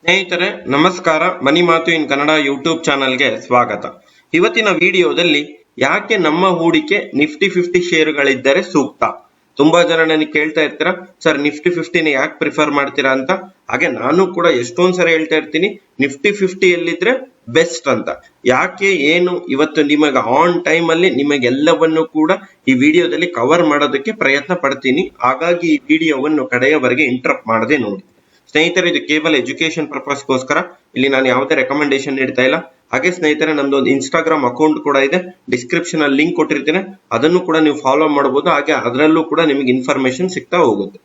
ಸ್ನೇಹಿತರೆ ನಮಸ್ಕಾರ. ಮನಿ ಮಾತು ಇನ್ ಕನ್ನಡ ಯೂಟ್ಯೂಬ್ ಚಾನಲ್ಗೆ ಸ್ವಾಗತ. ಇವತ್ತಿನ ವಿಡಿಯೋದಲ್ಲಿ ಯಾಕೆ ನಮ್ಮ ಹೂಡಿಕೆ ನಿಫ್ಟಿ 50 ಷೇರುಗಳಿದ್ದರೆ ಸೂಕ್ತ. ತುಂಬಾ ಜನ ನನಗೆ ಕೇಳ್ತಾ ಇರ್ತೀರಾ, ಸರ್ ನಿಫ್ಟಿ 50ನ ಯಾಕೆ ಪ್ರಿಫರ್ ಮಾಡ್ತೀರಾ ಅಂತ. ಹಾಗೆ ನಾನು ಕೂಡ ಎಷ್ಟೊಂದ್ ಸರಿ ಹೇಳ್ತಾ ಇರ್ತೀನಿ, ನಿಫ್ಟಿ 50 ಎಲ್ಲಿದ್ರೆ ಬೆಸ್ಟ್ ಅಂತ. ಯಾಕೆ ಏನು ಇವತ್ತು ನಿಮಗೆ ಆನ್ ಟೈಮ್ ಅಲ್ಲಿ ನಿಮಗೆಲ್ಲವನ್ನು ಕೂಡ ಈ ವಿಡಿಯೋದಲ್ಲಿ ಕವರ್ ಮಾಡೋದಕ್ಕೆ ಪ್ರಯತ್ನ ಪಡ್ತೀನಿ. ಹಾಗಾಗಿ ಈ ವಿಡಿಯೋವನ್ನು ಕಡೆಯವರೆಗೆ ಇಂಟರಪ್ಟ್ ಮಾಡದೆ ನೋಡಿ. ಸ್ನೇಹಿತರೆ, ಇದು ಕೇವಲ ಎಜುಕೇಶನ್ ಪರ್ಪಸ್ಗೋಸ್ಕರ, ಇಲ್ಲಿ ನಾನು ಯಾವುದೇ ರೆಕಮೆಂಡೇಶನ್ ನೀಡ್ತಾ ಇಲ್ಲ. ಹಾಗೆ ಸ್ನೇಹಿತರೆ, ನಮ್ದು ಒಂದು ಇನ್ಸ್ಟಾಗ್ರಾಮ್ ಅಕೌಂಟ್ ಕೂಡ ಇದೆ, ಡಿಸ್ಕ್ರಿಪ್ಷನ್ ಅಲ್ಲಿ ಲಿಂಕ್ ಕೊಟ್ಟಿರ್ತೀನಿ, ಅದನ್ನು ಕೂಡ ನೀವು ಫಾಲೋ ಮಾಡಬಹುದು. ಹಾಗೆ ಅದರಲ್ಲೂ ಕೂಡ ನಿಮಗೆ ಇನ್ಫಾರ್ಮೇಶನ್ ಸಿಗ್ತಾ ಹೋಗುತ್ತೆ.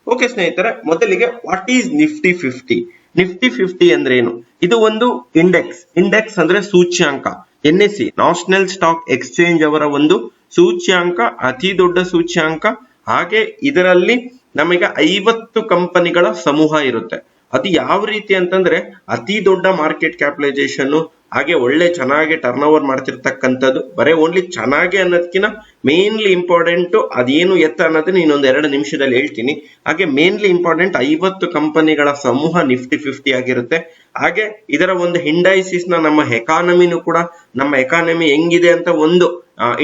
ಓಕೆ ಸ್ನೇಹಿತರೆ, ಮೊದಲಿಗೆ ವಾಟ್ ಈಸ್ ನಿಫ್ಟಿ 50? ನಿಫ್ಟಿ 50 ಅಂದ್ರೆ ಏನು? ಇದು ಒಂದು ಇಂಡೆಕ್ಸ್ ಅಂದ್ರೆ ಸೂಚ್ಯಾಂಕ. NSE ನ್ಯಾಷನಲ್ ಸ್ಟಾಕ್ ಎಕ್ಸ್ಚೇಂಜ್ ಅವರ ಒಂದು ಸೂಚ್ಯಾಂಕ, ಅತಿ ದೊಡ್ಡ ಸೂಚ್ಯಾಂಕ. ಹಾಗೆ ಇದರಲ್ಲಿ ನಮಗೆ 50 ಕಂಪನಿಗಳ ಸಮೂಹ ಇರುತ್ತೆ. ಅದು ಯಾವ ರೀತಿ ಅಂತಂದ್ರೆ ಅತಿ ದೊಡ್ಡ ಮಾರ್ಕೆಟ್ ಕ್ಯಾಪಿಟಲೈಸೇಷನ್, ಹಾಗೆ ಒಳ್ಳೆ ಚೆನ್ನಾಗಿ ಟರ್ನ್ ಓವರ್ ಮಾಡ್ತಿರ್ತಕ್ಕಂಥದ್ದು. ಬರೇ ಓನ್ಲಿ ಚೆನ್ನಾಗಿ ಅನ್ನೋದಕ್ಕಿಂತ ಮೇನ್ಲಿ ಇಂಪಾರ್ಟೆಂಟ್ ಅದೇನು ಎತ್ತ ಅನ್ನೋದನ್ನ ಇನ್ನೊಂದು 2 ನಿಮಿಷದಲ್ಲಿ ಹೇಳ್ತೀನಿ. ಹಾಗೆ ಮೇನ್ಲಿ ಇಂಪಾರ್ಟೆಂಟ್ 50 ಕಂಪನಿಗಳ ಸಮೂಹ ನಿಫ್ಟಿ 50 ಆಗಿರುತ್ತೆ. ಹಾಗೆ ಇದರ ಒಂದು ಇಂಡೈಸಿಸ್ ನ ನಮ್ಮ ಎಕಾನಮಿನೂ ಕೂಡ, ನಮ್ಮ ಎಕಾನಮಿ ಹೆಂಗಿದೆ ಅಂತ ಒಂದು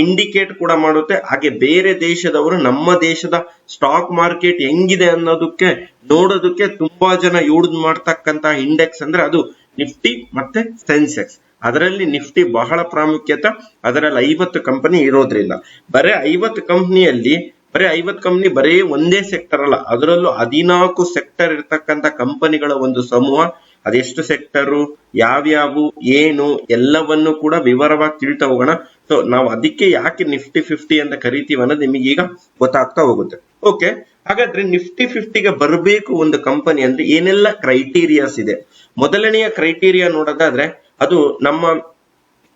ಇಂಡಿಕೇಟ್ ಕೂಡ ಮಾಡುತ್ತೆ. ಹಾಗೆ ಬೇರೆ ದೇಶದವರು ನಮ್ಮ ದೇಶದ ಸ್ಟಾಕ್ ಮಾರ್ಕೆಟ್ ಹೆಂಗಿದೆ ಅನ್ನೋದಕ್ಕೆ ನೋಡೋದಕ್ಕೆ ತುಂಬಾ ಜನ ಯೂಸ್ ಮಾಡ್ತಕ್ಕಂತ ಇಂಡೆಕ್ಸ್ ಅಂದ್ರೆ ಅದು ನಿಫ್ಟಿ ಮತ್ತೆ ಸೆನ್ಸೆಕ್ಸ್. ಅದರಲ್ಲಿ ನಿಫ್ಟಿ ಬಹಳ ಪ್ರಾಮುಖ್ಯತೆ. ಅದರಲ್ಲಿ 50 ಕಂಪನಿ ಇರೋದ್ರಿಂದ ಬರೇ 50 ಕಂಪನಿಯಲ್ಲಿ ಬರೀ 50 ಕಂಪನಿ ಬರೀ ಒಂದೇ ಸೆಕ್ಟರ್ ಅಲ್ಲ, ಅದರಲ್ಲೂ 14 ಸೆಕ್ಟರ್ ಇರ್ತಕ್ಕಂಥ ಕಂಪನಿಗಳ ಒಂದು ಸಮೂಹ. ಅದೆಷ್ಟು ಸೆಕ್ಟರು, ಯಾವ್ಯಾವು, ಏನು ಎಲ್ಲವನ್ನು ಕೂಡ ವಿವರವಾಗಿ ತಿಳ್ತಾ ಹೋಗೋಣ. ಸೊ ನಾವು ಅದಕ್ಕೆ ಯಾಕೆ ನಿಫ್ಟಿ 50 ಅಂತ ಕರಿತೀವಿ ಅನ್ನೋದು ನಿಮಗೆ ಈಗ ಗೊತ್ತಾಗ್ತಾ ಹೋಗುತ್ತೆ. ಓಕೆ, ಹಾಗಾದ್ರೆ ನಿಫ್ಟಿ 50ಗೆ ಬರಬೇಕು ಒಂದು ಕಂಪನಿ ಅಂದ್ರೆ ಏನೆಲ್ಲ ಕ್ರೈಟೀರಿಯಾಸ್ ಇದೆ. ಮೊದಲನೆಯ ಕ್ರೈಟೀರಿಯಾ ನೋಡೋದಾದ್ರೆ ಅದು ನಮ್ಮ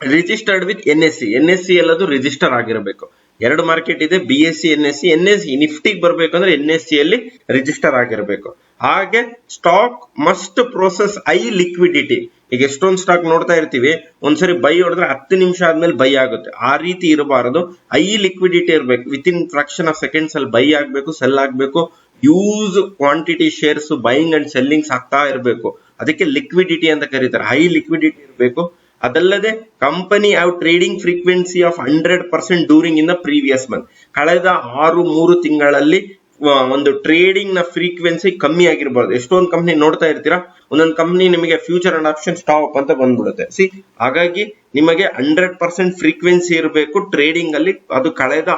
ರಿಜಿಸ್ಟರ್ಡ್ ವಿತ್ NSE ಎಲ್ಲದು ರಿಜಿಸ್ಟರ್ ಆಗಿರಬೇಕು. 2 ಮಾರ್ಕೆಟ್ ಇದೆ, BSE NSE ನಿಫ್ಟಿಗೆ ಬರ್ಬೇಕಂದ್ರೆ NSE ಅಲ್ಲಿ ರಿಜಿಸ್ಟರ್ ಆಗಿರಬೇಕು. ಹಾಗೆ stock must process I liquidity. ಈಗ ಎಷ್ಟೊಂದು ಸ್ಟಾಕ್ ನೋಡ್ತಾ ಇರ್ತೀವಿ, ಒಂದ್ಸರಿ ಬೈ ಹೊಡೆದ್ರೆ 10 ನಿಮಿಷ ಆದ್ಮೇಲೆ ಬೈ ಆಗುತ್ತೆ. ಆ ರೀತಿ ಇರಬಾರದು. ಐ ಲಿಕ್ವಿಡಿಟಿ ಇರಬೇಕು. With in fraction of seconds ಅಲ್ಲಿ ಬೈ ಆಗ್ಬೇಕು, ಸೆಲ್ ಆಗ್ಬೇಕು. Huge quantity shares buying and sellings ಆಗ್ತಾ ಇರಬೇಕು. ಅದಕ್ಕೆ ಲಿಕ್ವಿಡಿಟಿ ಅಂತ ಕರೀತಾರೆ. ಹೈ ಲಿಕ್ವಿಡಿಟಿ ಇರಬೇಕು. ಅದಲ್ಲದೆ company have trading frequency of 100% during in the previous month. ಕಳೆದ 3 ತಿಂಗಳಲ್ಲಿ ಒಂದು ಟ್ರೇಡಿಂಗ್ ನ ಫ್ರೀಕ್ವೆನ್ಸಿ ಕಮ್ಮಿ ಆಗಿರಬಾರ್ದು. ಎಷ್ಟೊಂದು ಕಂಪನಿ ನೋಡ್ತಾ ಇರ್ತೀರಾ, ಒಂದೊಂದು ಕಂಪನಿ ನಿಮಗೆ ಫ್ಯೂಚರ್ ಅಂಡ್ ಆಪ್ಷನ್ ಸ್ಟಾಪ್ ಅಂತ ಬಂದ್ಬಿಡುತ್ತೆ. ಹಾಗಾಗಿ ನಿಮಗೆ 100% ಫ್ರೀಕ್ವೆನ್ಸಿ ಇರಬೇಕು ಟ್ರೇಡಿಂಗ್ ಅಲ್ಲಿ. ಅದು ಕಳೆದ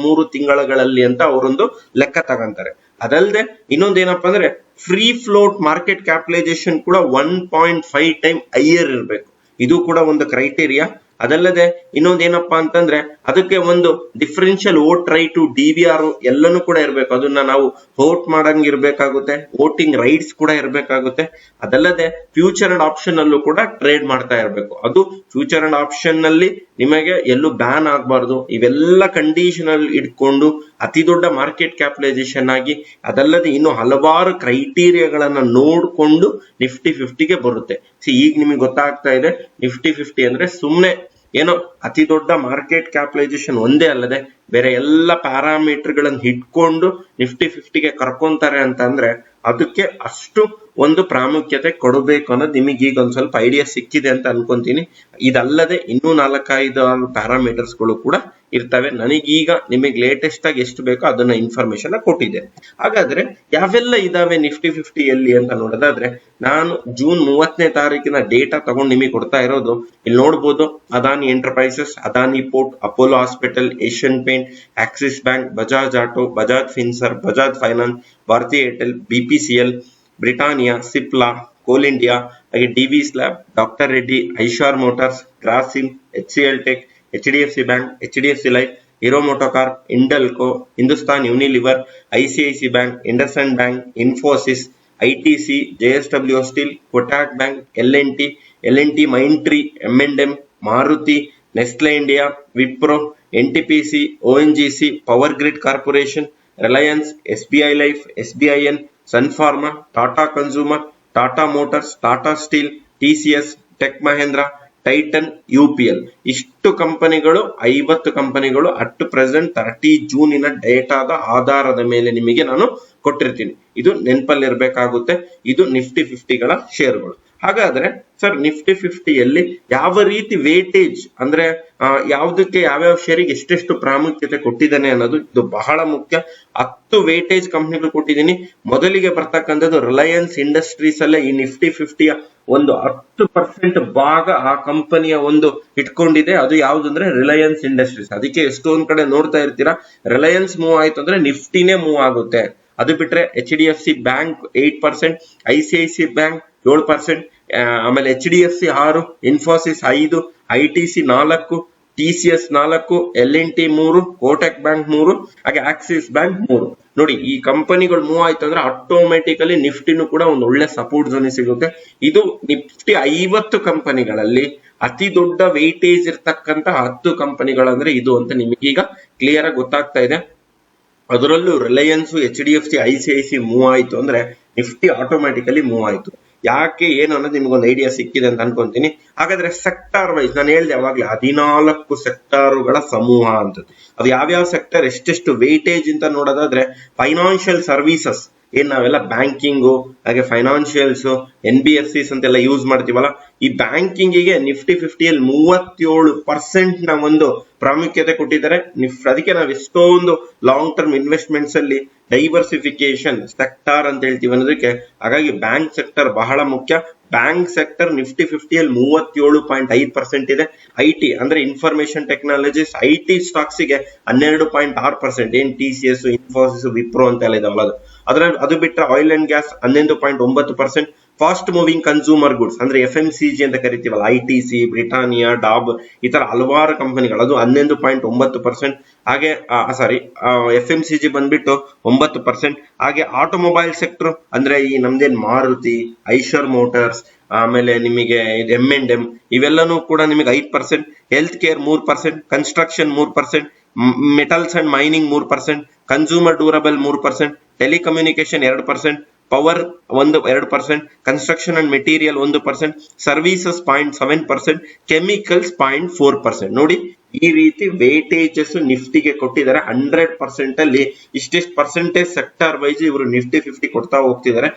3 ತಿಂಗಳಲ್ಲಿ ಅಂತ ಅವರೊಂದು ಲೆಕ್ಕ ತಗೊಂತಾರೆ. ಅದಲ್ಲದೆ ಇನ್ನೊಂದೇನಪ್ಪ ಅಂದ್ರೆ ಫ್ರೀ ಫ್ಲೋಟ್ ಮಾರ್ಕೆಟ್ ಕ್ಯಾಪಿಟಲೈಸೇಷನ್ ಕೂಡ 1.5 ಟೈಮ್ ಹೈಯರ್ ಇರಬೇಕು. ಇದು ಕೂಡ ಒಂದು ಕ್ರೈಟೀರಿಯಾ. ಅದಲ್ಲದೆ ಇನ್ನೊಂದೇನಪ್ಪಾ ಅಂತಂದ್ರೆ ಅದಕ್ಕೆ ಒಂದು differential vote right to DVR ಎಲ್ಲನೂ ಕೂಡ ಇರಬೇಕು. ಅದನ್ನ ನಾವು ವೋಟ್ ಮಾಡಂಗ್ ಇರ್ಬೇಕಾಗುತ್ತೆ. ವೋಟಿಂಗ್ ರೈಟ್ಸ್ ಕೂಡ ಇರಬೇಕಾಗುತ್ತೆ. ಅದಲ್ಲದೆ ಫ್ಯೂಚರ್ ಅಂಡ್ ಆಪ್ಷನ್ ಅಲ್ಲೂ ಕೂಡ ಟ್ರೇಡ್ ಮಾಡ್ತಾ ಇರಬೇಕು. ಅದು ಫ್ಯೂಚರ್ ಅಂಡ್ ಆಪ್ಷನ್ ನಲ್ಲಿ ನಿಮಗೆ ಎಲ್ಲೂ ಬ್ಯಾನ್ ಆಗಬಾರ್ದು. ಇವೆಲ್ಲ ಕಂಡೀಷನ್ ಅಲ್ಲಿ ಇಟ್ಕೊಂಡು ಅತಿ ದೊಡ್ಡ ಮಾರ್ಕೆಟ್ ಕ್ಯಾಪಿಟಲೈಸೇಷನ್ ಆಗಿ, ಅದಲ್ಲದೆ ಇನ್ನು ಹಲವಾರು ಕ್ರೈಟೀರಿಯಾಗಳನ್ನ ನೋಡ್ಕೊಂಡು ನಿಫ್ಟಿ 50ಗೆ ಬರುತ್ತೆ. ಈಗ ನಿಮಗೆ ಗೊತ್ತಾಗ್ತಾ ಇದೆ, ನಿಫ್ಟಿ 50 ಅಂದ್ರೆ ಸುಮ್ನೆ ಏನೋ ಅತಿ ದೊಡ್ಡ ಮಾರ್ಕೆಟ್ ಕ್ಯಾಪಿಟಲೈಸೇಷನ್ ಒಂದೇ ಅಲ್ಲದೆ ಬೇರೆ ಎಲ್ಲ ಪ್ಯಾರಾಮೀಟರ್ ಗಳನ್ನ ಇಟ್ಕೊಂಡು ನಿಫ್ಟಿ 50ಗೆ ಕರ್ಕೊಂತಾರೆ ಅಂತಂದ್ರೆ ಅದಕ್ಕೆ ಅಷ್ಟು ಒಂದು ಪ್ರಾಮುಖ್ಯತೆ ಕೊಡಬೇಕು ಅನ್ನೋದು ನಿಮಗೆ ಈಗ ಒಂದ್ ಸ್ವಲ್ಪ ಐಡಿಯಾ ಸಿಕ್ಕಿದೆ ಅಂತ ಅನ್ಕೊಂತೀನಿ. ಇದಲ್ಲದೆ ಇನ್ನೂ 4-5 ಪ್ಯಾರಾಮೀಟರ್ಸ್ ಗಳು ಕೂಡ ಇರ್ತವೆ. ನನಗೀಗ ನಿಮಗೆ ಲೇಟೆಸ್ಟ್ ಆಗಿ ಎಷ್ಟು ಬೇಕೋ ಅದನ್ನ ಇನ್ಫಾರ್ಮೇಶನ್ ಕೊಟ್ಟಿದೆ. ಹಾಗಾದ್ರೆ ಯಾವೆಲ್ಲ ಇದಾವೆ ನಿಫ್ಟಿ 50 ಎಲ್ಲಿ ಅಂತ ನೋಡೋದಾದ್ರೆ, ನಾನು ಜೂನ್ 30ನೇ ತಾರೀಕಿನ ಡೇಟಾ ತಗೊಂಡು ನಿಮಗೆ ಕೊಡ್ತಾ ಇರೋದು. ಇಲ್ಲಿ ನೋಡ್ಬೋದು, Adani Enterprises, Adani Port, Apollo Hospital, Asian Paint, Axis Bank, Bajaj Auto, Bajaj Finserv, Bajaj Finance, Bharti Airtel, BPCL, Britannia, Cipla, Coal India, ಹಾಗೆ DV ಸ್ಲ್ಯಾಬ್, doctor Reddy, Eicher Motors, Grasim, HCL Tech, HDFC Bank, HDFC Life, Hero MotoCorp, Hindalco, Hindustan Unilever, ICICI Bank, IndusInd Bank, Infosys, ITC, JSW Steel, Kotak Bank, L&T Mindtree, M&M, Maruti, Nestle India, Wipro, NTPC, ONGC, Power Grid Corporation, Reliance, SBI life, SBIN, Sun Pharma, Tata Consumer, Tata Motors, Tata Steel, TCS, Tech Mahindra, Titan, UPL ಇಷ್ಟು ಕಂಪನಿಗಳು 50 ಕಂಪನಿಗಳು at present 30 ಜೂನಿನ ಡೇಟಾದ ಆಧಾರದ ಮೇಲೆ ನಿಮಗೆ ನಾನು ಕೊಟ್ಟಿರ್ತೀನಿ. ಇದು ನೆನಪಲ್ಲಿರ್ಬೇಕಾಗುತ್ತೆ. ಇದು ನಿಫ್ಟಿ 50ಗಳ ಶೇರ್ಗಳು. ಹಾಗಾದ್ರೆ ಸರ್ ನಿಫ್ಟಿ 50ಯಲ್ಲಿ ಯಾವ ರೀತಿ ವೇಟೇಜ್ ಅಂದ್ರೆ ಯಾವ್ದಕ್ಕೆ ಯಾವ್ಯಾವ ಶೇರಿಗೆ ಎಷ್ಟೆಷ್ಟು ಪ್ರಾಮುಖ್ಯತೆ ಕೊಟ್ಟಿದ್ದಾನೆ ಅನ್ನೋದು ಇದು ಬಹಳ ಮುಖ್ಯ. 10 ವೇಟೇಜ್ ಕಂಪ್ನಿಗಳು ಕೊಟ್ಟಿದ್ದೀನಿ. ಮೊದಲಿಗೆ ಬರ್ತಕ್ಕಂಥದ್ದು ರಿಲಯನ್ಸ್ ಇಂಡಸ್ಟ್ರೀಸ್ ಅಲ್ಲೇ ಈ ನಿಫ್ಟಿ 50ಯ ಒಂದು 10% ಭಾಗ ಆ ಕಂಪನಿಯ ಒಂದು ಇಟ್ಕೊಂಡಿದೆ. ಅದು ಯಾವ್ದಂದ್ರೆ ರಿಲಯನ್ಸ್ ಇಂಡಸ್ಟ್ರೀಸ್. ಅದಕ್ಕೆ ಎಷ್ಟೊಂದ್ ಕಡೆ ನೋಡ್ತಾ ಇರ್ತೀರಾ, ರಿಲಯನ್ಸ್ ಮೂವ್ ಆಯ್ತು ಅಂದ್ರೆ ನಿಫ್ಟಿನೇ ಮೂವ್ ಆಗುತ್ತೆ. ಅದು ಬಿಟ್ರೆ HDFC ಬ್ಯಾಂಕ್ 8%, ICICI ಬ್ಯಾಂಕ್ 7%, ಆಮೇಲೆ HDFC 6, Infosys 5, ITC 4, TCS 4, L&T 3, Kotak bank 3, ಹಾಗೆ ಆಕ್ಸಿಸ್ ಬ್ಯಾಂಕ್ 3. ನೋಡಿ ಈ ಕಂಪನಿಗಳು ಮೂವ್ ಆಯ್ತು ಅಂದ್ರೆ ಆಟೋಮೆಟಿಕಲಿ ನಿಫ್ಟಿನೂ ಕೂಡ ಒಂದು ಒಳ್ಳೆ ಸಪೋರ್ಟ್ ಝೋನ್ ಸಿಗುತ್ತೆ. ಇದು ನಿಫ್ಟಿ 50 ಕಂಪನಿಗಳಲ್ಲಿ ಅತಿ ದೊಡ್ಡ ವೇಟೇಜ್ ಇರ್ತಕ್ಕಂತ 10 ಕಂಪನಿಗಳಂದ್ರೆ ಇದು ಅಂತ ನಿಮಗೀಗ ಕ್ಲಿಯರ್ ಆಗಿ ಗೊತ್ತಾಗ್ತಾ ಇದೆ. ಅದರಲ್ಲೂ ರಿಲಯನ್ಸ್, HDFC, ICICI ಮೂವ್ ಆಯ್ತು ಅಂದ್ರೆ ನಿಫ್ಟಿ ಆಟೋಮ್ಯಾಟಿಕಲಿ ಮೂವ್ ಆಯ್ತು. ಯಾಕೆ ಏನು ಅನ್ನೋದು ನಿಮ್ಗೊಂದು ಐಡಿಯಾ ಸಿಕ್ಕಿದೆ ಅಂತ ಅನ್ಕೊಂತೀನಿ. ಹಾಗಾದ್ರೆ ಸೆಕ್ಟಾರ್ ವೈಸ್ ನಾನು ಹೇಳ್ದೆ ಅವಾಗ್ಲೇ 14 ಸೆಕ್ಟಾರುಗಳ ಸಮೂಹ ಅಂತ. ಅದು ಯಾವ್ಯಾವ ಸೆಕ್ಟರ್ ಎಷ್ಟೆಷ್ಟು ವೇಟೇಜ್ ಅಂತ ನೋಡೋದಾದ್ರೆ ಫೈನಾನ್ಷಿಯಲ್ ಸರ್ವಿಸಸ್, ಏನ್ ನಾವೆಲ್ಲ ಬ್ಯಾಂಕಿಂಗು ಹಾಗೆ ಫೈನಾನ್ಷಿಯಲ್ಸ್ NBFCs ಅಂತೆಲ್ಲ ಯೂಸ್ ಮಾಡ್ತೀವಲ್ಲ, ಈ ಬ್ಯಾಂಕಿಂಗಿಗೆ ನಿಫ್ಟಿ 50ಯಲ್ಲಿ 37% ನ ಒಂದು ಪ್ರಾಮುಖ್ಯತೆ ಕೊಟ್ಟಿದ್ದಾರೆ. ಅದಕ್ಕೆ ನಾವು ಎಷ್ಟೊಂದು ಲಾಂಗ್ ಟರ್ಮ್ ಇನ್ವೆಸ್ಟ್ಮೆಂಟ್ಸ್ ಅಲ್ಲಿ ಡೈವರ್ಸಿಫಿಕೇಶನ್ ಸೆಕ್ಟಾರ್ ಅಂತ ಹೇಳ್ತೀವಿ ಅನ್ನೋದಕ್ಕೆ. ಹಾಗಾಗಿ ಬ್ಯಾಂಕ್ ಸೆಕ್ಟರ್ ಬಹಳ ಮುಖ್ಯ. ಬ್ಯಾಂಕ್ ಸೆಕ್ಟರ್ ನಿಫ್ಟಿ 50ಯಲ್ಲಿ 37.5% ಇದೆ. IT ಅಂದ್ರೆ ಇನ್ಫಾರ್ಮೇಶನ್ ಟೆಕ್ನಾಲಜೀಸ್, IT ಸ್ಟಾಕ್ಸ್ ಗೆ 12.6%. ಏನ್ TCS, ಇನ್ಫೋಸಿಸ್, ವಿಪ್ರೋ ಅಂತೆಲ್ಲ ಇದಾವಲ್ಲ ಅದು ಬಿಟ್ಟರೆ oil and gas 11.9%. Fast moving consumer goods ಅಂದ್ರೆ FMCG ಅಂತ ಕರಿತೀವಲ್ಲ, ITC, ಬ್ರಿಟಾನಿಯಾ, ಡಾಬ್ ಈ ತರ ಹಲವಾರು ಕಂಪನಿಗಳು, ಅದು 11.9%. ಹಾಗೆ FMCG ಬಂದ್ಬಿಟ್ಟು 9%. ಹಾಗೆ ಆಟೋಮೊಬೈಲ್ ಸೆಕ್ಟರ್ ಅಂದ್ರೆ ಈ ನಮ್ದೇನ್ ಮಾರುತಿ, ಐಷರ್ ಮೋಟಾರ್ಸ್, ಆಮೇಲೆ ನಿಮಗೆ M&M ಇವೆಲ್ಲನೂ ಕೂಡ ನಿಮಗೆ 5%. Health care 3%, construction 3%, metals and mining 3%, consumer durable 3%, telecommunication 2%, power 2%, construction and material 1%, services 0.7%, chemicals 0.4%. ನೋಡಿ ಈ ರೀತಿ ವೇಟೇಜಸ್ ನಿಫ್ಟಿಗೆ ಕೊಟ್ಟಿದ್ದಾರೆ. 100% ಅಲ್ಲಿ ಇಷ್ಟೆಷ್ಟು ಪರ್ಸೆಂಟೇಜ್ ಸೆಕ್ಟಾರ್ ವೈಸ್ ಇವರು ನಿಫ್ಟಿ 50 ಕೊಡ್ತಾ ಹೋಗ್ತಿದ್ದಾರೆ.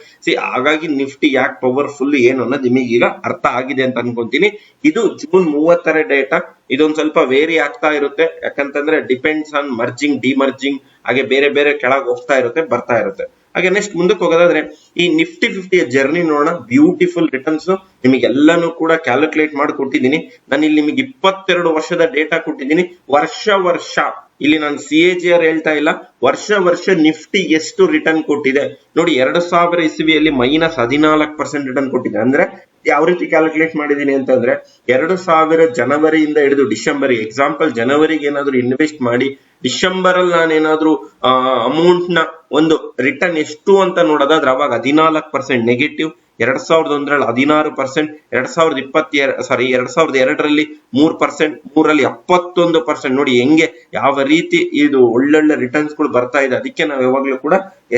ಹಾಗಾಗಿ ನಿಫ್ಟಿ ಯಾಕೆ ಪವರ್ಫುಲ್ ಏನು ಅನ್ನೋದು ನಿಮಗೆ ಈಗ ಅರ್ಥ ಆಗಿದೆ ಅಂತ ಅನ್ಕೊಂತೀನಿ. ಇದು ಜೂನ್ 30ರ ಡೇಟಾ. ಇದೊಂದು ಸ್ವಲ್ಪ ವೇರಿ ಆಗ್ತಾ ಇರುತ್ತೆ, ಯಾಕಂತಂದ್ರೆ ಡಿಪೆಂಡ್ಸ್ ಆನ್ ಮರ್ಜಿಂಗ್, ಡಿಮರ್ಜಿಂಗ್, ಹಾಗೆ ಬೇರೆ ಬೇರೆ ಕೆಳಗೆ ಹೋಗ್ತಾ ಇರುತ್ತೆ, ಬರ್ತಾ ಇರುತ್ತೆ. ಹಾಗೆ ನೆಕ್ಸ್ಟ್ ಮುಂದಕ್ಕೆ ಹೋಗೋದಾದ್ರೆ ಈ ನಿಫ್ಟಿ 50ಯ ಜರ್ನಿ ನೋಡೋಣ. ಬ್ಯೂಟಿಫುಲ್ ರಿಟರ್ನ್ಸ್ ನಿಮಗೆಲ್ಲಾನು ಕೂಡ ಕ್ಯಾಲ್ಕುಲೇಟ್ ಮಾಡಿ ಕೊಟ್ಟಿದ್ದೀನಿ. ನಾನು ಇಲ್ಲಿ ನಿಮಗೆ 22 ವರ್ಷದ ಡೇಟಾ ಕೊಟ್ಟಿದ್ದೀನಿ. ವರ್ಷ ಇಲ್ಲಿ ನಾನು CAGR ಹೇಳ್ತಾ ಇಲ್ಲ, ವರ್ಷ ನಿಫ್ಟಿ ಎಷ್ಟು ರಿಟರ್ನ್ ಕೊಟ್ಟಿದೆ ನೋಡಿ. 2000 ಇಸ್ವಿಯಲ್ಲಿ -14% ರಿಟರ್ನ್ ಕೊಟ್ಟಿದೆ. ಅಂದ್ರೆ ಯಾವ ರೀತಿ ಕ್ಯಾಲ್ಕುಲೇಟ್ ಮಾಡಿದೀನಿ ಅಂತಂದ್ರೆ 2000 ಜನವರಿಯಿಂದ ಹಿಡಿದು ಡಿಸೆಂಬರ್, ಎಕ್ಸಾಂಪಲ್ ಜನವರಿಗೆ ಏನಾದ್ರು ಇನ್ವೆಸ್ಟ್ ಮಾಡಿ ಡಿಸೆಂಬರ್ ಅಲ್ಲಿ ನಾನೇನಾದ್ರೂ ಅಮೌಂಟ್ ನ ಒಂದು ರಿಟರ್ನ್ ಎಷ್ಟು ಅಂತ ನೋಡೋದಾದ್ರೆ ಅವಾಗ 14% ನೆಗೆಟಿವ್, 2001ರಲ್ಲಿ 16%, 2002ರಲ್ಲಿ 3%, 3ರಲ್ಲಿ 71%. ನೋಡಿ ಹೆಂಗೆ ಯಾವ ರೀತಿ ಇದು ಒಳ್ಳೊಳ್ಳೆ ರಿಟರ್ನ್ಸ್ ಗಳು ಬರ್ತಾ ಇದೆ. ಅದಕ್ಕೆ ನಾವು ಯಾವಾಗ್ಲೂ ಕೂಡ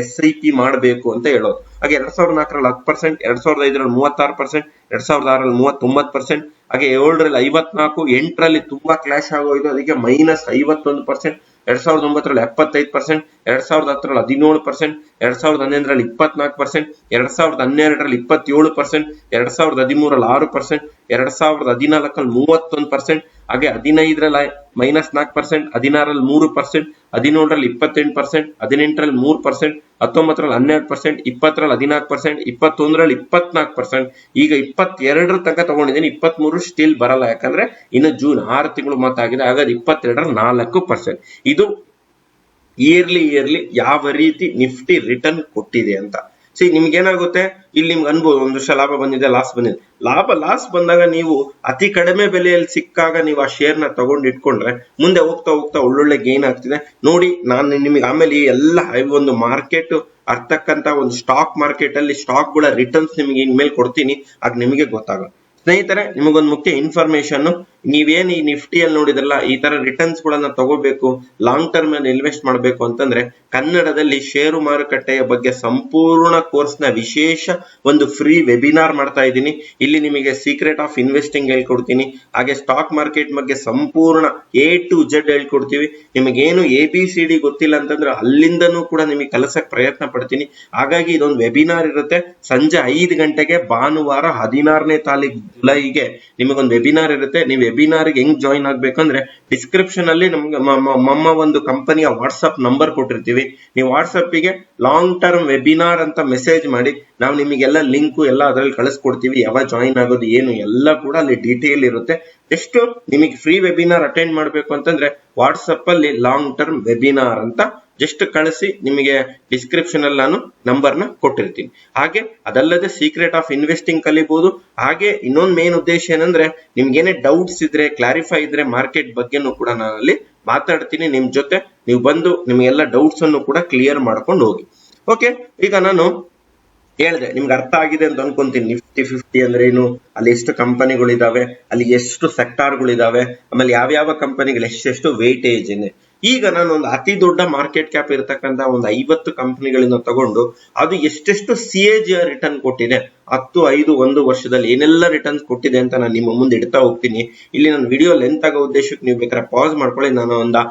SIP ಮಾಡಬೇಕು ಅಂತ ಹೇಳೋದು. ಹಾಗೆ 2004ರಲ್ಲಿ 10%, 2005ರಲ್ಲಿ 36%, 2006ರಲ್ಲಿ 39%, ಹಾಗೆ 7ರಲ್ಲಿ 54, 8ರಲ್ಲಿ ತುಂಬಾ ಕ್ಲಾಶ್ ಆಗೋಯ್ತು, ಅದಕ್ಕೆ -51%, 2009ರಲ್ಲಿ 75%, 2010ರಲ್ಲಿ 17%, 2011ರಲ್ಲಿ 24%, 2012ರಲ್ಲಿ 27%, 2013ರಲ್ಲಿ 6%, 2014ರಲ್ಲಿ 31%, ಹಾಗೆ 15ರಲ್ಲಿ -4%, 16ರಲ್ಲಿ 3%, 17ರಲ್ಲಿ 28%, 18ರಲ್ಲಿ 3%, 19ರಲ್ಲಿ 12%, 20ರಲ್ಲಿ 14%, 21ರಲ್ಲಿ 24%, ಈಗ 22ರ ತನಕ ತಗೊಂಡಿದ್ದೀನಿ. 23 ಸ್ಟಿಲ್ ಬರಲ್ಲ, ಯಾಕಂದ್ರೆ ಇನ್ನು ಜೂನ್ 6 ತಿಂಗಳು ಮಾತಾಗಿದೆ. ಹಾಗಾದ್ರೆ 22ರಲ್ಲಿ 4%. ಇದು ಇಯರ್ಲಿ ಯಾವ ರೀತಿ ನಿಫ್ಟಿ ರಿಟರ್ನ್ ಕೊಟ್ಟಿದೆ ಅಂತ. ನಿಮ್ಗೆ ಏನಾಗುತ್ತೆ, ಇಲ್ಲಿ ನಿಮ್ಗೆ ಅನ್ಬೋದು ಒಂದ್ ವರ್ಷ ಲಾಭ ಬಂದಿದೆ, ಲಾಸ್ ಬಂದಿದೆ. ಲಾಸ್ ಬಂದಾಗ ನೀವು ಅತಿ ಕಡಿಮೆ ಬೆಲೆಯಲ್ಲಿ ಸಿಕ್ಕಾಗ ನೀವು ಆ ಶೇರ್ ನ ತಗೊಂಡು ಇಟ್ಕೊಂಡ್ರೆ ಮುಂದೆ ಹೋಗ್ತಾ ಒಳ್ಳೊಳ್ಳೆ ಗೇನ್ ಆಗ್ತಿದೆ. ನೋಡಿ ನಾನು ನಿಮಗೆ ಆಮೇಲೆ ಎಲ್ಲ ಒಂದು ಮಾರ್ಕೆಟ್ ಅರ್ತಕ್ಕಂತ ಒಂದು ಸ್ಟಾಕ್ ಮಾರ್ಕೆಟ್ ಅಲ್ಲಿ ಸ್ಟಾಕ್ ಗಳ ರಿಟರ್ನ್ಸ್ ನಿಮಗೆ ಇನ್ಮೇಲೆ ಕೊಡ್ತೀನಿ, ಆಗ ನಿಮಗೆ ಗೊತ್ತಾಗುತ್ತೆ. ಸ್ನೇಹಿತರೆ, ನಿಮಗೊಂದು ಮುಖ್ಯ ಇನ್ಫಾರ್ಮೇಶನ್, ನೀವೇನ್ ಈ ನಿಫ್ಟಿಯಲ್ಲಿ ನೋಡಿದ್ರಲ್ಲ ಈ ತರ ರಿಟರ್ನ್ಸ್ ಗಳನ್ನ ತಗೋಬೇಕು, ಲಾಂಗ್ ಟರ್ಮ್ ಅಲ್ಲಿ ಇನ್ವೆಸ್ಟ್ ಮಾಡಬೇಕು ಅಂತಂದ್ರೆ ಕನ್ನಡದಲ್ಲಿ ಷೇರು ಮಾರುಕಟ್ಟೆಯ ಬಗ್ಗೆ ಸಂಪೂರ್ಣ ಕೋರ್ಸ್ ನ ವಿಶೇಷ ಒಂದು ಫ್ರೀ ವೆಬಿನಾರ್ ಮಾಡ್ತಾ ಇದ್ದೀನಿ. ಇಲ್ಲಿ ನಿಮಗೆ ಸೀಕ್ರೆಟ್ ಆಫ್ ಇನ್ವೆಸ್ಟಿಂಗ್ ಹೇಳ್ಕೊಡ್ತೀನಿ, ಹಾಗೆ ಸ್ಟಾಕ್ ಮಾರ್ಕೆಟ್ ಬಗ್ಗೆ ಸಂಪೂರ್ಣ A to Z ಹೇಳ್ಕೊಡ್ತೀವಿ. ನಿಮಗೇನು ABCD ಗೊತ್ತಿಲ್ಲ ಅಂತಂದ್ರೆ ಅಲ್ಲಿಂದನೂ ಕೂಡ ನಿಮಗೆ ಕಲಿಸಕ್ ಪ್ರಯತ್ನ ಪಡ್ತೀನಿ. ಹಾಗಾಗಿ ಇದೊಂದು ವೆಬಿನಾರ್ ಇರುತ್ತೆ ಸಂಜೆ 5 ಗಂಟೆಗೆ ಭಾನುವಾರ 16ನೇ ತಾರೀಕು ಜುಲೈಗೆ ನಿಮಗೊಂದು ವೆಬಿನಾರ್ ಇರುತ್ತೆ. ನೀವು ವೆಬಿನಾರ್ ಹೆಂಗ್ ಜಾಯಿನ್ ಆಗ್ಬೇಕಂದ್ರೆ ಡಿಸ್ಕ್ರಿಪ್ಷನ್ ಅಲ್ಲಿ ನಮ್ಮ ಒಂದು ಕಂಪನಿಯ ವಾಟ್ಸ್ಆಪ್ ನಂಬರ್ ಕೊಟ್ಟಿರ್ತೀವಿ. ನೀವು ವಾಟ್ಸ್ಆಪ್ ಗೆ ಲಾಂಗ್ ಟರ್ಮ್ ವೆಬಿನಾರ್ ಅಂತ ಮೆಸೇಜ್ ಮಾಡಿ, ನಾವು ನಿಮಗೆಲ್ಲ ಲಿಂಕ್ ಎಲ್ಲ ಅದರಲ್ಲಿ ಕಳಿಸ್ಕೊಡ್ತೀವಿ. ಯಾವಾಗ ಜಾಯಿನ್ ಆಗೋದು ಏನು ಎಲ್ಲ ಕೂಡ ಅಲ್ಲಿ ಡೀಟೇಲ್ ಇರುತ್ತೆ. ಎಷ್ಟು ನಿಮಗೆ ಫ್ರೀ ವೆಬಿನಾರ್ ಅಟೆಂಡ್ ಮಾಡಬೇಕು ಅಂತಂದ್ರೆ ವಾಟ್ಸ್ಆಪ್ ಅಲ್ಲಿ ಲಾಂಗ್ ಟರ್ಮ್ ವೆಬಿನಾರ್ ಅಂತ ಜಸ್ಟ್ ಕಳಿಸಿ, ನಿಮಗೆ ಡಿಸ್ಕ್ರಿಪ್ಷನ್ ಅಲ್ಲಿ ನಾನು ನಂಬರ್ನ ಕೊಟ್ಟಿರ್ತೀನಿ. ಹಾಗೆ ಅದಲ್ಲದೆ ಸೀಕ್ರೆಟ್ ಆಫ್ ಇನ್ವೆಸ್ಟಿಂಗ್ ಕಲಿಬಹುದು. ಹಾಗೆ ಇನ್ನೊಂದು ಮೇನ್ ಉದ್ದೇಶ ಏನಂದ್ರೆ ನಿಮ್ಗೇನೇ ಡೌಟ್ಸ್ ಇದ್ರೆ, ಕ್ಲಾರಿಫೈ ಇದ್ರೆ ಮಾರ್ಕೆಟ್ ಬಗ್ಗೆನೂ ಕೂಡ ನಾನು ಅಲ್ಲಿ ಮಾತಾಡ್ತೀನಿ. ನಿಮ್ ಜೊತೆ ನೀವು ಬಂದು ನಿಮ್ಗೆಲ್ಲ ಡೌಟ್ಸ್ ಅನ್ನು ಕೂಡ ಕ್ಲಿಯರ್ ಮಾಡ್ಕೊಂಡು ಹೋಗಿ. ಓಕೆ, ಈಗ ನಾನು ಹೇಳಿದೆ ನಿಮ್ಗೆ ಅರ್ಥ ಆಗಿದೆ ಅಂತ ಅನ್ಕೊಂತೀನಿ. ನಿಫ್ಟಿ 50 ಅಂದ್ರೆ ಏನು, ಅಲ್ಲಿ ಎಷ್ಟು ಕಂಪನಿಗಳಿದಾವೆ, ಅಲ್ಲಿ ಎಷ್ಟು ಸೆಕ್ಟಾರ್ಗಳಿದಾವೆ, ಆಮೇಲೆ ಯಾವ್ಯಾವ ಕಂಪನಿಗಳು ಎಷ್ಟೆಷ್ಟು ವೇಟೇಜ್ ಇದೆ. ಈಗ ನಾನು ಒಂದು ಅತಿ ದೊಡ್ಡ ಮಾರ್ಕೆಟ್ ಕ್ಯಾಪ್ ಇರತಕ್ಕಂತ ಒಂದು 50 ಕಂಪನಿಗಳಿಂದ ತಗೊಂಡು ಅದು ಎಷ್ಟೆಷ್ಟು CAGR ರಿಟರ್ನ್ ಕೊಟ್ಟಿದೆ, 10, 5, 1 ವರ್ಷದಲ್ಲಿ ಏನೆಲ್ಲ ರಿಟರ್ನ್ಸ್ ಕೊಟ್ಟಿದೆ ಅಂತ ನಾನು ನಿಮ್ಮ ಮುಂದೆ ಇಡ್ತಾ ಹೋಗ್ತೀನಿ. ಇಲ್ಲಿ ನಾನು ವಿಡಿಯೋ ಲೆಂತ್ ಆಗೋ ಉದ್ದೇಶಕ್ಕೆ ನೀವು ಬೇಕಾದ್ರೆ ಪಾಸ್ ಮಾಡ್ಕೊಳ್ಳಿ. ನಾನು ಒಂದು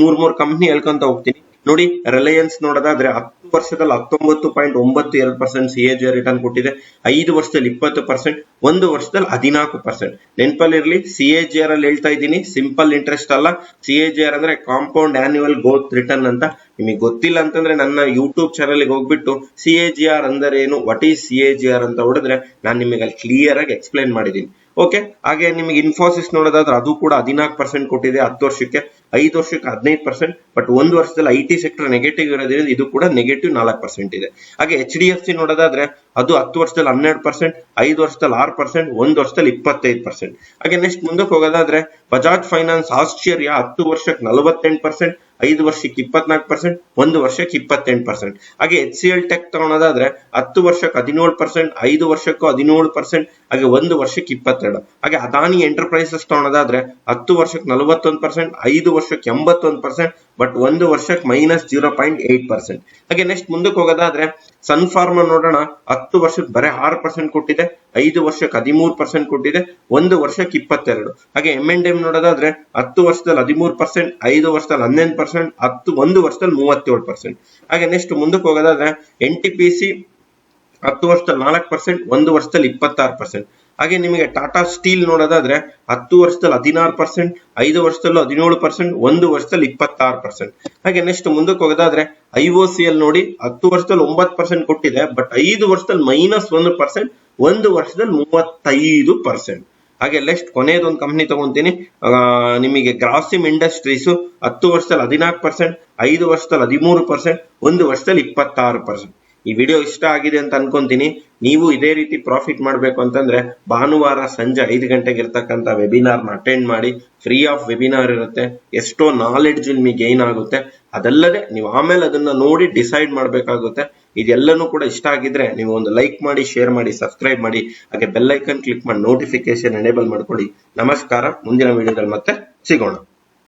3 ಕಂಪನಿ ಹೇಳ್ಕೊಂತ ಹೋಗ್ತೀನಿ. ನೋಡಿ, ರಿಲಯನ್ಸ್ ನೋಡೋದಾದ್ರೆ 10 ವರ್ಷದಲ್ಲಿ 19.92% CAGR ರಿಟರ್ನ್ ಕೊಟ್ಟಿದೆ, 5 ವರ್ಷದಲ್ಲಿ 20%, 1 ವರ್ಷದಲ್ಲಿ 14%. ನೆನಪಲ್ಲಿರ್ಲಿ, CAGR ಅಲ್ಲಿ ಹೇಳ್ತಾ ಇದ್ದೀನಿ, ಸಿಂಪಲ್ ಇಂಟ್ರೆಸ್ಟ್ ಅಲ್ಲ. CAGR ಅಂದ್ರೆ ಕಾಂಪೌಂಡ್ ಆನ್ಯುವಲ್ ಗ್ರೋತ್ ರಿಟರ್ನ್ ಅಂತ. ನಿಮಗೆ ಗೊತ್ತಿಲ್ಲ ಅಂತಂದ್ರೆ ನನ್ನ ಯೂಟ್ಯೂಬ್ ಚಾನಲ್ ಗೆ ಹೋಗ್ಬಿಟ್ಟು CAGR ಅಂದ್ರೆ ಏನು, ವಾಟ್ ಈಸ್ CAGR ಅಂತ ಹೊಡೆದ್ರೆ ನಾನು ನಿಮಗೆ ಅಲ್ಲಿ ಕ್ಲಿಯರ್ ಆಗಿ ಎಕ್ಸ್ಪ್ಲೈನ್ ಮಾಡಿದ್ದೀನಿ. ಓಕೆ, ಹಾಗೆ ನಿಮಗೆ ಇನ್ಫೋಸಿಸ್ ನೋಡೋದಾದ್ರೆ ಅದು ಕೂಡ 14% ಕೊಟ್ಟಿದೆ 10 ವರ್ಷಕ್ಕೆ, 5 ವರ್ಷಕ್ಕೆ 15%. ಬಟ್ 1 ವರ್ಷದಲ್ಲಿ IT ಸೆಕ್ಟರ್ ನೆಗೆಟಿವ್ ಇರೋದ್ರಿಂದ ಇದು ಕೂಡ ನೆಗೆಟಿವ್ 4% ಇದೆ. ಹಾಗೆ HDFC ನೋಡೋದಾದ್ರೆ ಅದು 10 ವರ್ಷದಲ್ಲಿ 12%, 5 ವರ್ಷದಲ್ಲಿ 6%, 1 ವರ್ಷದಲ್ಲಿ 25%. ಹಾಗೆ ನೆಕ್ಸ್ಟ್ ಮುಂದಕ್ಕೆ ಹೋಗೋದಾದ್ರೆ ಬಜಾಜ್ ಫೈನಾನ್ಸ್ ಆಸ್ಟ್ರೇಲಿಯ 10 ವರ್ಷಕ್ಕೆ 48%, 5 ವರ್ಷಕ್ಕೆ 24%, 1 ವರ್ಷಕ್ಕೆ 28%. ಹಾಗೆ HCL ಟೆಕ್ ತಗೊಳೋದಾದ್ರೆ 10 ವರ್ಷಕ್ಕೆ 17%, 5 ವರ್ಷಕ್ಕೂ 17%, ಹಾಗೆ 1 ವರ್ಷಕ್ಕೆ 22%. ಹಾಗೆ ಅದಾನಿ ಎಂಟರ್ಪ್ರೈಸಸ್ ತಗೊಳೋದಾದ್ರೆ 10 ವರ್ಷಕ್ಕೆ 41%, 5 ವರ್ಷಕ್ಕೆ 81%, ಬಟ್ 1 ವರ್ಷಕ್ಕೆ -0.8%. ಹಾಗೆ ನೆಕ್ಸ್ಟ್ ಮುಂದಕ್ಕೆ ಹೋಗೋದಾದ್ರೆ ಸನ್ ಫಾರ್ಮಾ ನೋಡೋಣ, 10 ವರ್ಷಕ್ಕೆ ಬರೀ 6% ಕೊಟ್ಟಿದೆ, 5 ವರ್ಷಕ್ಕೆ 13% ಕೊಟ್ಟಿದೆ, 1 ವರ್ಷಕ್ಕೆ 22%. ಹಾಗೆ M&M ನೋಡೋದಾದ್ರೆ 10 ವರ್ಷದಲ್ಲಿ 13%, 5 ವರ್ಷದಲ್ಲಿ 11%, 1 ವರ್ಷದಲ್ಲಿ 37%. ಹಾಗೆ ನೆಕ್ಸ್ಟ್ ಮುಂದಕ್ಕೆ ಹೋಗೋದಾದ್ರೆ NTPC 10 ವರ್ಷದಲ್ಲಿ 4%, 1 ವರ್ಷದಲ್ಲಿ 26%. ಹಾಗೆ ನಿಮಗೆ ಟಾಟಾ ಸ್ಟೀಲ್ ನೋಡೋದಾದ್ರೆ 10 ವರ್ಷದಲ್ಲಿ 16%, 5 ವರ್ಷದಲ್ಲೂ 17%, 1 ವರ್ಷದಲ್ಲಿ 26%. ಹಾಗೆ ನೆಕ್ಸ್ಟ್ ಮುಂದಕ್ಕೆ ಹೋಗೋದಾದ್ರೆ IOCL ನೋಡಿ, 10 ವರ್ಷದಲ್ಲಿ 9% ಕೊಟ್ಟಿದೆ, ಬಟ್ 5 ವರ್ಷದಲ್ಲಿ -1%, 1 ವರ್ಷದಲ್ಲಿ 35%. ಹಾಗೆ ನೆಕ್ಸ್ಟ್ ಕೊನೆಯದೊಂದು ಕಂಪನಿ ತಗೊಂತೀನಿ, ನಿಮಗೆ ಗ್ರಾಸಿಮ್ ಇಂಡಸ್ಟ್ರೀಸ್ 10 ವರ್ಷದಲ್ಲಿ 14%, 5 ವರ್ಷದಲ್ಲಿ 13%, 1 ವರ್ಷದಲ್ಲಿ 26%. ಈ ವಿಡಿಯೋ ಇಷ್ಟ ಆಗಿದೆ ಅಂತ ಅನ್ಕೊಂತೀನಿ. ನೀವು ಇದೇ ರೀತಿ ಪ್ರಾಫಿಟ್ ಮಾಡಬೇಕು ಅಂತಂದ್ರೆ ಭಾನುವಾರ ಸಂಜೆ 5 ಗಂಟೆಗೆ ಇರ್ತಕ್ಕಂಥ ವೆಬಿನಾರ್ ನ ಅಟೆಂಡ್ ಮಾಡಿ. ಫ್ರೀ ಆಫ್ ವೆಬಿನಾರ್ ಇರುತ್ತೆ, ಎಷ್ಟೋ ನಾಲೆಡ್ಜ್ ನಿಮಗೆ ಗೈನ್ ಆಗುತ್ತೆ. ಅದಲ್ಲದೆ ನೀವು ಆಮೇಲೆ ಅದನ್ನ ನೋಡಿ ಡಿಸೈಡ್ ಮಾಡಬೇಕಾಗುತ್ತೆ. ಇದೆಲ್ಲನೂ ಕೂಡ ಇಷ್ಟ ಆಗಿದ್ರೆ ನೀವು ಒಂದು ಲೈಕ್ ಮಾಡಿ, ಶೇರ್ ಮಾಡಿ, ಸಬ್ಸ್ಕ್ರೈಬ್ ಮಾಡಿ, ಹಾಗೆ ಬೆಲ್ ಐಕನ್ ಕ್ಲಿಕ್ ಮಾಡಿ ನೋಟಿಫಿಕೇಶನ್ ಎನೇಬಲ್ ಮಾಡ್ಕೊಳ್ಳಿ. ನಮಸ್ಕಾರ, ಮುಂದಿನ ವಿಡಿಯೋದಲ್ಲಿ ಮತ್ತೆ ಸಿಗೋಣ.